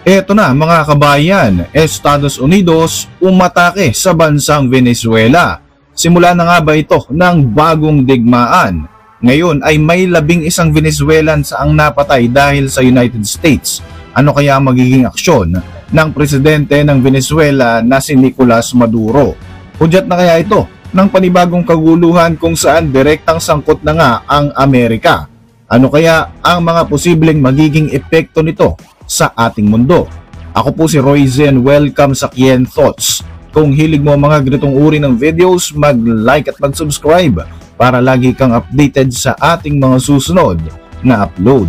Eto na mga kabayan, Estados Unidos umatake sa bansang Venezuela. Simula na nga ba ito ng bagong digmaan? Ngayon ay may 11 Venezuelans ang napatay dahil sa United States. Ano kaya magiging aksyon ng presidente ng Venezuela na si Nicolas Maduro? Hudyat na kaya ito ng panibagong kaguluhan kung saan direktang sangkot na nga ang Amerika? Ano kaya ang mga posibleng magiging epekto nito sa ating mundo? Ako po si Roy Zen, welcome sa Kien Thoughts. Kung hilig mo mga ganitong uri ng videos, mag-like at mag-subscribe para lagi kang updated sa ating mga susunod na upload.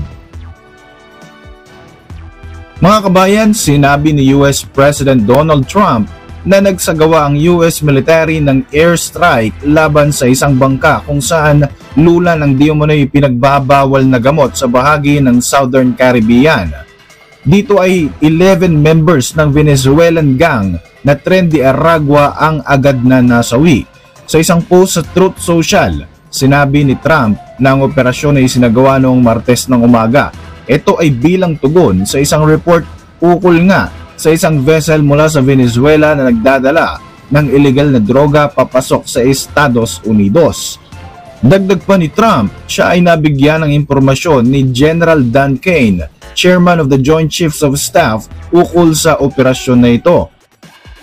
Mga kabayan, sinabi ni US President Donald Trump na nagsagawa ang US military ng airstrike laban sa isang bangka kung saan lula ng di umano'y pinagbabawal na gamot sa bahagi ng Southern Caribbean. Dito ay 11 members ng Venezuelan gang na Tren de Aragua ang agad na nasawi. Sa isang post sa Truth Social, sinabi ni Trump na ang operasyon ay sinagawa noong Martes ng umaga. Ito ay bilang tugon sa isang report ukol nga sa isang vessel mula sa Venezuela na nagdadala ng illegal na droga papasok sa Estados Unidos. Dagdag pa ni Trump, siya ay nabigyan ng impormasyon ni General Dan Kane, Chairman of the Joint Chiefs of Staff, ukol sa operasyon na ito.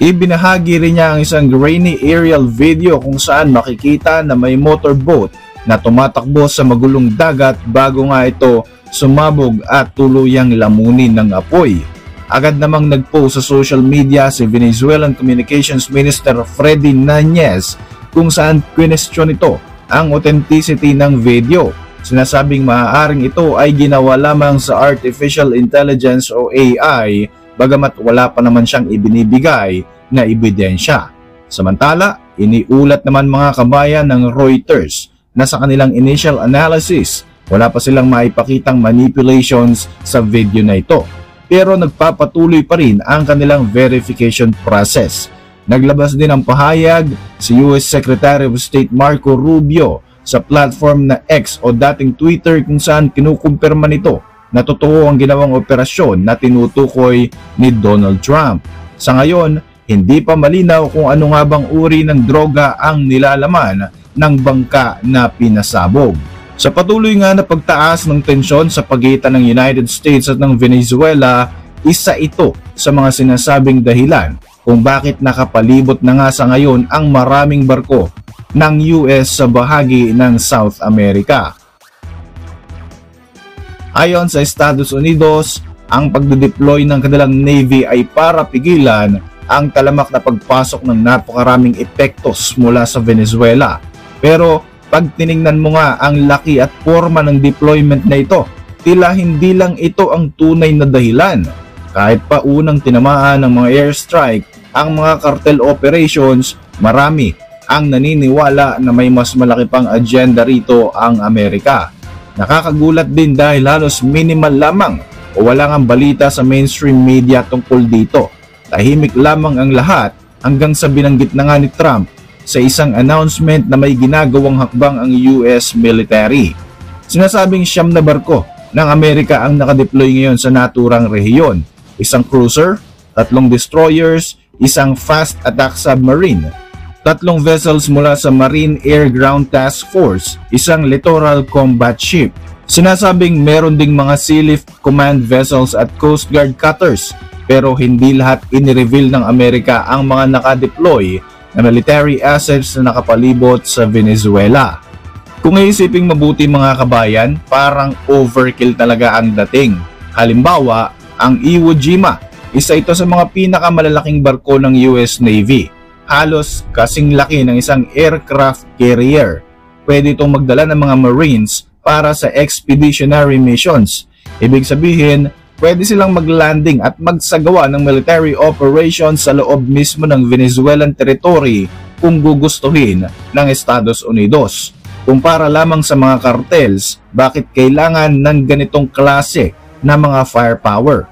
Ibinahagi rin niya ang isang grainy aerial video kung saan makikita na may motorboat na tumatakbo sa magulong dagat bago nga ito sumabog at tuluyang lamunin ng apoy. Agad namang nagpost sa social media si Venezuelan Communications Minister Freddy Nañez kung saan kwestiyon ito ang authenticity ng video. Sinasabing maaaring ito ay ginawa lamang sa Artificial Intelligence o AI, bagamat wala pa naman siyang ibinibigay na ebidensya. Samantala, iniulat naman mga kabayan ng Reuters na sa kanilang initial analysis, wala pa silang maipakitang manipulations sa video na ito. Pero nagpapatuloy pa rin ang kanilang verification process. Naglabas din ang pahayag si US Secretary of State Marco Rubio sa platform na X o dating Twitter kung saan kinukumpirma nito na totoo ang ginawang operasyon na tinutukoy ni Donald Trump. Sa ngayon, hindi pa malinaw kung ano nga bang uri ng droga ang nilalaman ng bangka na pinasabog. Sa patuloy nga na pagtaas ng tensyon sa pagitan ng United States at ng Venezuela, isa ito sa mga sinasabing dahilan kung bakit nakapalibot na nga sa ngayon ang maraming barko ng US sa bahagi ng South America. Ayon sa Estados Unidos, ang pagdedeploy ng kanilang Navy ay para pigilan ang talamak na pagpasok ng napakaraming epektos mula sa Venezuela. Pero pag tiningnan mo nga ang laki at forma ng deployment na ito, tila hindi lang ito ang tunay na dahilan. Kahit pa unang tinamaan ng mga airstrike ang mga cartel operations, marami ang naniniwala na may mas malaki pang agenda rito ang Amerika. Nakakagulat din dahil halos minimal lamang o wala ngang balita sa mainstream media tungkol dito. Tahimik lamang ang lahat hanggang sa binanggit na nga ni Trump sa isang announcement na may ginagawang hakbang ang US military. Sinasabing 9 na barko ng Amerika ang nakadeploy ngayon sa naturang rehiyon. Isang cruiser, 3 destroyers, isang fast attack submarine, 3 vessels mula sa Marine Air Ground Task Force, isang littoral combat ship. Sinasabing meron ding mga Sealift Command vessels at Coast Guard cutters, pero hindi lahat inireveal ng Amerika ang mga nakadeploy na military assets na nakapalibot sa Venezuela. Kung iisiping mabuti mga kabayan, parang overkill talaga ang dating. Halimbawa, ang Iwo Jima, isa ito sa mga pinakamalalaking barko ng US Navy. Halos kasing laki ng isang aircraft carrier. Pwede itong magdala ng mga Marines para sa expeditionary missions. Ibig sabihin, pwede silang maglanding at magsagawa ng military operations sa loob mismo ng Venezuelan territory kung gugustuhin ng Estados Unidos. Kumpara lamang sa mga cartels, bakit kailangan ng ganitong klase na mga firepower?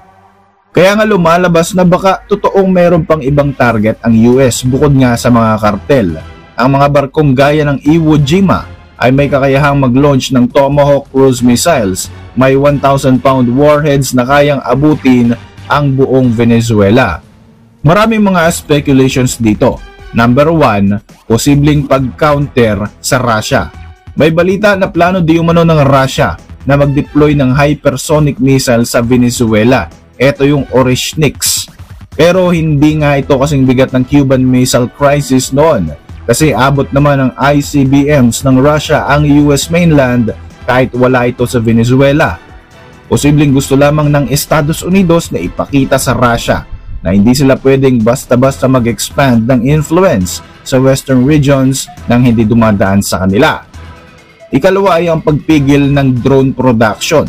Kaya nga lumalabas na baka totoong meron pang ibang target ang US bukod nga sa mga kartel. Ang mga barkong gaya ng Iwo Jima ay may kakayahang mag-launch ng Tomahawk cruise missiles, may 1,000-pound warheads na kayang abutin ang buong Venezuela. Maraming mga speculations dito. Number 1, posibleng pag-counter sa Russia. May balita na plano di umano ng Russia na mag-deploy ng hypersonic missile sa Venezuela. Ito yung Orishniks. Pero hindi nga ito kasing bigat ng Cuban Missile Crisis noon. Kasi abot naman ng ICBMs ng Russia ang US mainland kahit wala ito sa Venezuela. Posibleng gusto lamang ng Estados Unidos na ipakita sa Russia na hindi sila pwedeng basta-basta mag-expand ng influence sa western regions nang hindi dumadaan sa kanila. Ikalawa ay ang pagpigil ng drone production.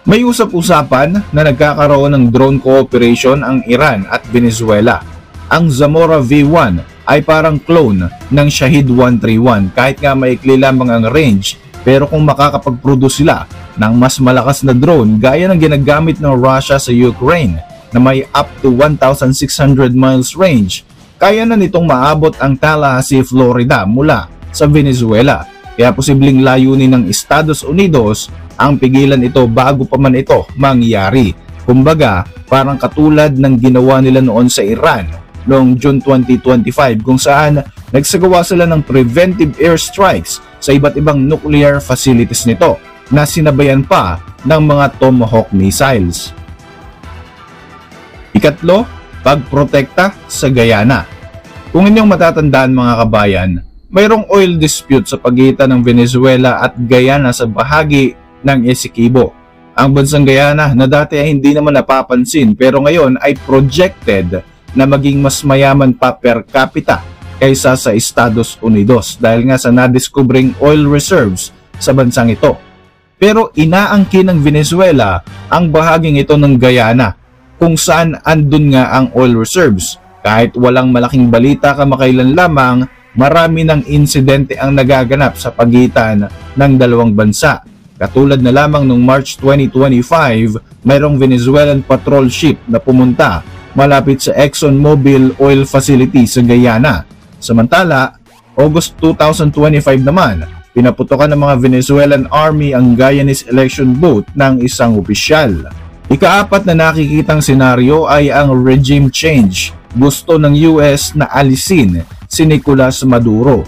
May usap-usapan na nagkakaroon ng drone cooperation ang Iran at Venezuela. Ang Zamora V1 ay parang clone ng Shahid 131 kahit nga maikli lamang ang range, pero kung makakapag-produce sila ng mas malakas na drone gaya ng ginagamit ng Russia sa Ukraine na may up to 1,600 miles range, kaya na nitong maabot ang Tallahassee, Florida mula sa Venezuela. Kaya posibleng layunin ng Estados Unidos ang pigilan ito bago pa man ito mangyari. Kumbaga, parang katulad ng ginawa nila noon sa Iran noong June 2025 kung saan nagsagawa sila ng preventive airstrikes sa iba't ibang nuclear facilities nito na sinabayan pa ng mga Tomahawk missiles. Ikatlo, pagprotekta sa Guyana. Kung inyong matatandaan mga kabayan, mayroong oil dispute sa pagitan ng Venezuela at Guyana sa bahagi ng Essequibo. Ang bansang Guyana na dati ay hindi naman napapansin pero ngayon ay projected na maging mas mayaman pa per capita kaysa sa Estados Unidos dahil nga sa nadiskubring oil reserves sa bansang ito. Pero inaangkin ng Venezuela ang bahaging ito ng Guyana kung saan andun nga ang oil reserves. Kahit walang malaking balita kamakailan lamang, marami ng insidente ang nagaganap sa pagitan ng dalawang bansa. Katulad na lamang noong March 2025, mayroong Venezuelan patrol ship na pumunta malapit sa ExxonMobil oil facility sa Guyana. Samantala, August 2025 naman, pinaputokan ng mga Venezuelan Army ang Guyanese election vote ng isang opisyal. Ikaapat na nakikitang senaryo ay ang regime change. Gusto ng US na alisin si Nicolas Maduro.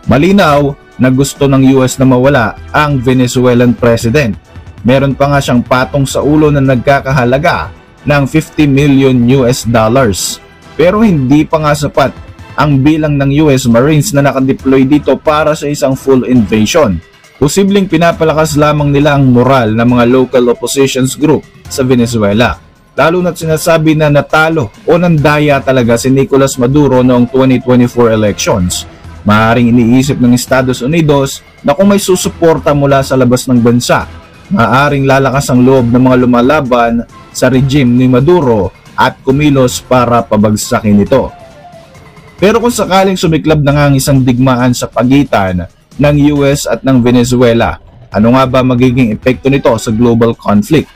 Malinaw na gusto ng US na mawala ang Venezuelan president. Meron pa nga siyang patong sa ulo na nagkakahalaga ng $50 million. Pero hindi pa nga sapat ang bilang ng US Marines na nakadeploy dito para sa isang full invasion. Posibleng pinapalakas lamang nila ang moral ng mga local oppositions group sa Venezuela. Lalo na't sinasabi na natalo o nandaya talaga si Nicolas Maduro noong 2024 elections. Maaaring iniisip ng Estados Unidos na kung may susuporta mula sa labas ng bansa, maaaring lalakas ang loob ng mga lumalaban sa regime ni Maduro at kumilos para pabagsakin ito. Pero kung sakaling sumiklab na nga ang isang digmaan sa pagitan ng US at ng Venezuela, ano nga ba magiging epekto nito sa global conflict?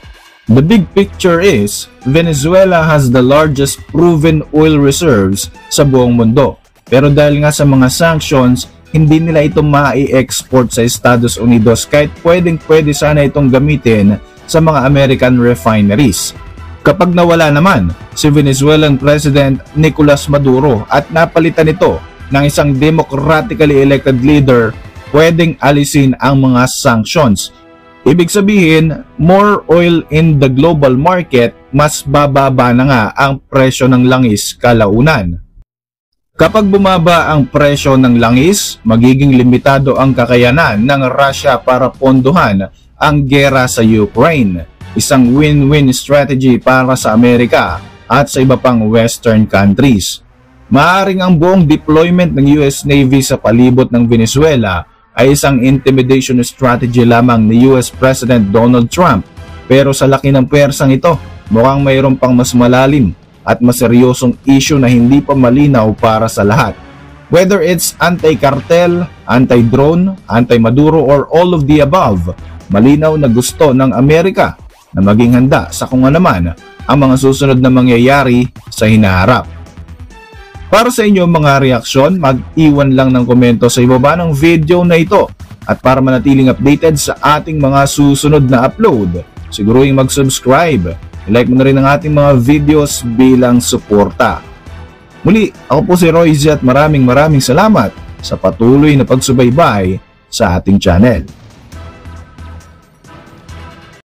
The big picture is, Venezuela has the largest proven oil reserves sa buong mundo. Pero dahil nga sa mga sanctions, hindi nila ito mai-export sa Estados Unidos kahit pwede sana itong gamitin sa mga American refineries. Kapag nawala naman si Venezuelan President Nicolas Maduro at napalitan ito ng isang democratically elected leader, pwedeng alisin ang mga sanctions. Ibig sabihin, more oil in the global market, mas bababa na nga ang presyo ng langis kalaunan. Kapag bumaba ang presyo ng langis, magiging limitado ang kakayanan ng Russia para pondohan ang gera sa Ukraine. Isang win-win strategy para sa Amerika at sa iba pang Western countries. Maaaring ang buong deployment ng US Navy sa palibot ng Venezuela ay isang intimidation strategy lamang ni US President Donald Trump. Pero sa laki ng pwersang ito, mukhang mayroon pang mas malalim at mas seryosong issue na hindi pa malinaw para sa lahat. Whether it's anti-cartel, anti-drone, anti-Maduro or all of the above, malinaw na gusto ng Amerika na maging handa sa kung anuman ang mga susunod na mangyayari sa hinaharap. Para sa inyo mga reaksyon, mag-iwan lang ng komento sa ibaba ng video na ito. At para manatiling updated sa ating mga susunod na upload, siguruhin mag-subscribe like mo na rin ang ating mga videos bilang suporta. Muli, ako po si Roy Z at maraming salamat sa patuloy na pagsubaybay sa ating channel.